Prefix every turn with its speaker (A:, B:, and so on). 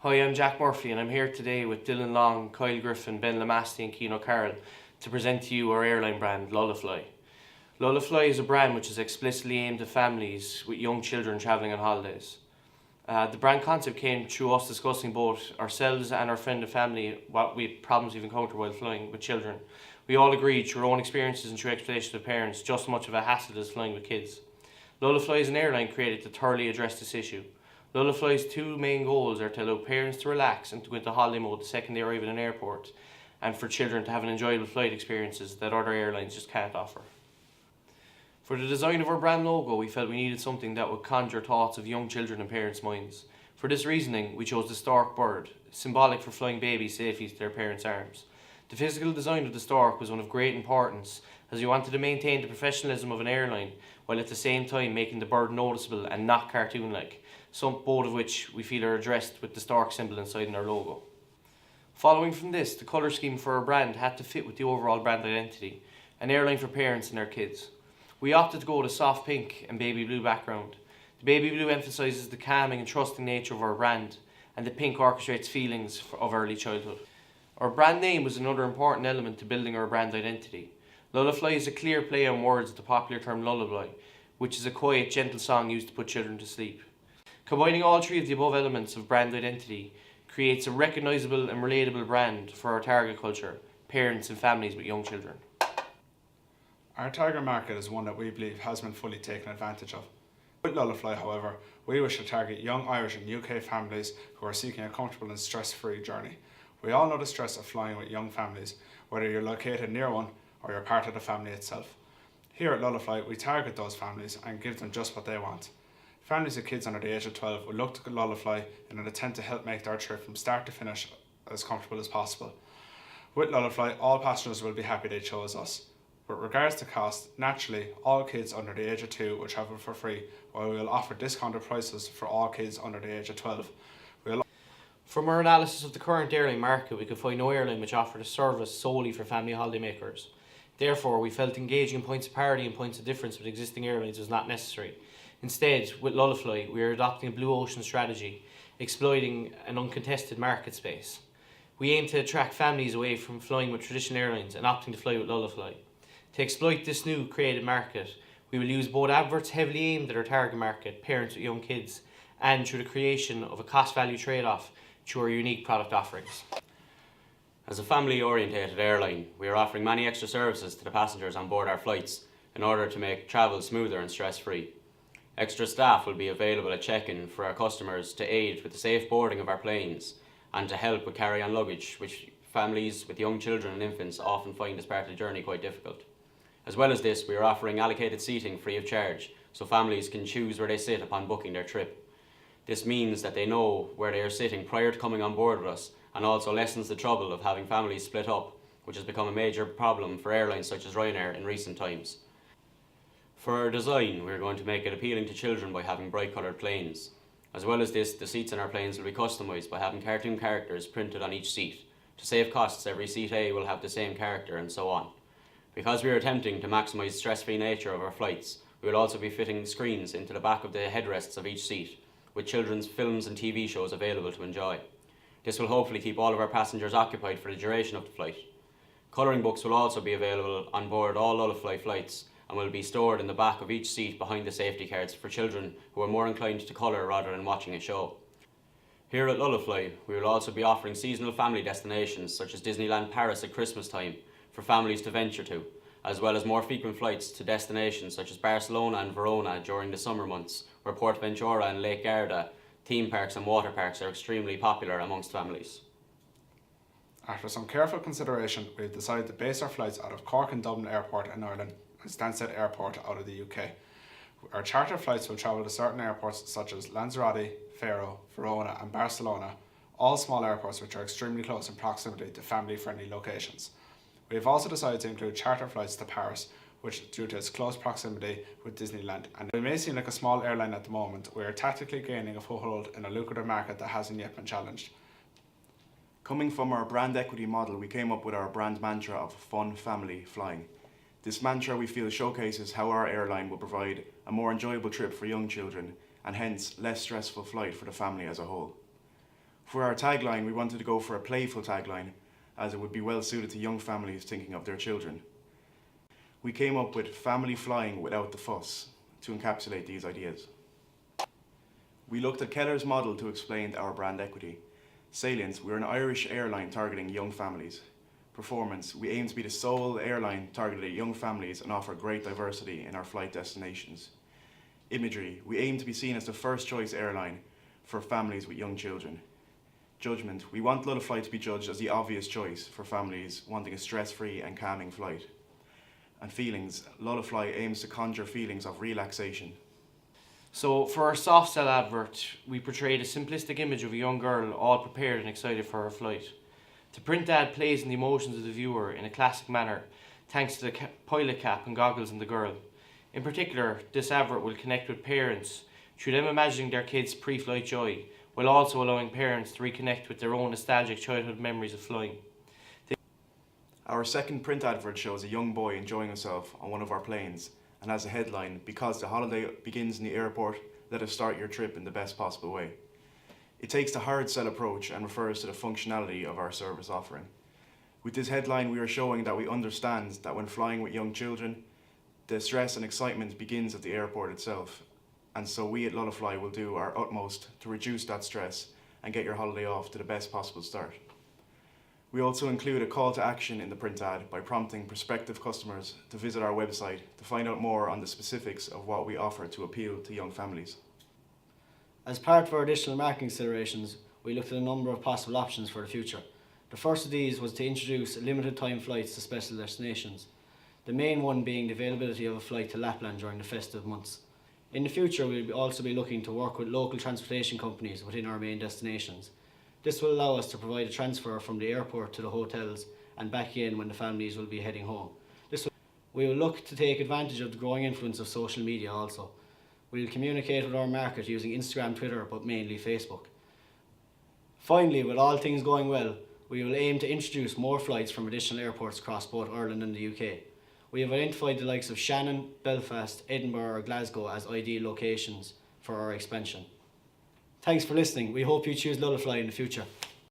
A: Hi, I'm Jack Murphy and I'm here today with Dylan Long, Kyle Griffin, Ben Lomasney and Cian O'Carroll to present to you our airline brand, Lullafly. Lullafly is a brand which is explicitly aimed at families with young children travelling on holidays. The brand concept came through us discussing both ourselves and our friend and family what problems we've encountered while flying with children. We all agreed through our own experiences and through explanations of parents just as much of a hassle as flying with kids. Lullafly is an airline created to thoroughly address this issue. Lullafly's two main goals are to allow parents to relax and to go into holiday mode the second they arrive at an airport, and for children to have an enjoyable flight experiences that other airlines just can't offer. For the design of our brand logo, we felt we needed something that would conjure thoughts of young children and parents' minds. For this reasoning, we chose the stork bird, symbolic for flying babies safely to their parents' arms. The physical design of the stork was one of great importance, as we wanted to maintain the professionalism of an airline while at the same time making the bird noticeable and not cartoon-like, both of which we feel are addressed with the stork symbol inside in our logo. Following from this, the colour scheme for our brand had to fit with the overall brand identity, an airline for parents and their kids. We opted to go with a soft pink and baby blue background. The baby blue emphasises the calming and trusting nature of our brand, and the pink orchestrates feelings of early childhood. Our brand name was another important element to building our brand identity. Lullafly is a clear play on words of the popular term lullaby, which is a quiet, gentle song used to put children to sleep. Combining all three of the above elements of brand identity creates a recognisable and relatable brand for our target culture, parents and families with young children.
B: Our target market is one that we believe has been fully taken advantage of. With Lullafly, however, we wish to target young Irish and UK families who are seeking a comfortable and stress-free journey. We all know the stress of flying with young families, whether you're located near one or you're part of the family itself. Here at Lullafly, we target those families and give them just what they want. Families with kids under the age of 12 will look to Lullafly in an attempt to help make their trip from start to finish as comfortable as possible. With Lullafly, all passengers will be happy they chose us. With regards to cost, naturally, all kids under the age of 2 will travel for free, while we will offer discounted prices for all kids under the age of 12.
A: From our analysis of the current airline market, we could find no airline which offered a service solely for family holidaymakers. Therefore, we felt engaging in points of parity and points of difference with existing airlines was not necessary. Instead, with Lullafly, we are adopting a blue ocean strategy, exploiting an uncontested market space. We aim to attract families away from flying with traditional airlines and opting to fly with Lullafly. To exploit this new created market, we will use both adverts heavily aimed at our target market, parents with young kids, and through the creation of a cost-value trade-off through our unique product offerings.
C: As a family-orientated airline, we are offering many extra services to the passengers on board our flights in order to make travel smoother and stress-free. Extra staff will be available at check-in for our customers to aid with the safe boarding of our planes and to help with carry-on luggage, which families with young children and infants often find as part of the journey quite difficult. As well as this, we are offering allocated seating free of charge, so families can choose where they sit upon booking their trip. This means that they know where they are sitting prior to coming on board with us, and also lessens the trouble of having families split up, which has become a major problem for airlines such as Ryanair in recent times. For our design, we are going to make it appealing to children by having bright coloured planes. As well as this, the seats in our planes will be customised by having cartoon characters printed on each seat. To save costs, every seat A will have the same character and so on. Because we are attempting to maximise the stress-free nature of our flights, we will also be fitting screens into the back of the headrests of each seat, with children's films and TV shows available to enjoy. This will hopefully keep all of our passengers occupied for the duration of the flight. Colouring books will also be available on board all Lullafly flights and will be stored in the back of each seat behind the safety cards for children who are more inclined to colour rather than watching a show. Here at Lullafly, we will also be offering seasonal family destinations such as Disneyland Paris at Christmas time for families to venture to, as well as more frequent flights to destinations such as Barcelona and Verona during the summer months, where Portaventura and Lake Garda, theme parks and water parks are extremely popular amongst families.
B: After some careful consideration, we have decided to base our flights out of Cork and Dublin Airport in Ireland and Stansted Airport out of the UK. Our charter flights will travel to certain airports such as Lanzarote, Faro, Verona and Barcelona, all small airports which are extremely close in proximity to family-friendly locations. We have also decided to include charter flights to Paris, which due to its close proximity with Disneyland. And we may seem like a small airline at the moment, we are tactically gaining a foothold in a lucrative market that hasn't yet been challenged.
D: Coming from our brand equity model, we came up with our brand mantra of fun family flying. This mantra we feel showcases how our airline will provide a more enjoyable trip for young children and hence less stressful flight for the family as a whole. For our tagline, we wanted to go for a playful tagline, as it would be well suited to young families thinking of their children. We came up with family flying without the fuss to encapsulate these ideas. We looked at Keller's model to explain our brand equity. Salient, we're an Irish airline targeting young families. Performance, we aim to be the sole airline targeted at young families and offer great diversity in our flight destinations. Imagery, we aim to be seen as the first choice airline for families with young children. Judgment, we want Lullafly to be judged as the obvious choice for families wanting a stress-free and calming flight. And feelings, Lullafly aims to conjure feelings of relaxation.
A: So for our soft sell advert, we portrayed a simplistic image of a young girl all prepared and excited for her flight. The print ad plays on the emotions of the viewer in a classic manner, thanks to the pilot cap and goggles on the girl. In particular, this advert will connect with parents through them imagining their kids' pre-flight joy, while also allowing parents to reconnect with their own nostalgic childhood memories of flying.
D: Our second print advert shows a young boy enjoying himself on one of our planes and has a headline, "Because the holiday begins in the airport, let us start your trip in the best possible way." It takes the hard sell approach and refers to the functionality of our service offering. With this headline, we are showing that we understand that when flying with young children, the stress and excitement begins at the airport itself, and so we at Lullafly will do our utmost to reduce that stress and get your holiday off to the best possible start. We also include a call to action in the print ad by prompting prospective customers to visit our website to find out more on the specifics of what we offer to appeal to young families.
E: As part of our additional marketing considerations, we looked at a number of possible options for the future. The first of these was to introduce limited time flights to special destinations, the main one being the availability of a flight to Lapland during the festive months. In the future, we'll also be looking to work with local transportation companies within our main destinations. This will allow us to provide a transfer from the airport to the hotels and back again when the families will be heading home. We will look to take advantage of the growing influence of social media also. We will communicate with our market using Instagram, Twitter, but mainly Facebook. Finally, with all things going well, we will aim to introduce more flights from additional airports across both Ireland and the UK. We have identified the likes of Shannon, Belfast, Edinburgh or Glasgow as ideal locations for our expansion. Thanks for listening. We hope you choose Lullafly in the future.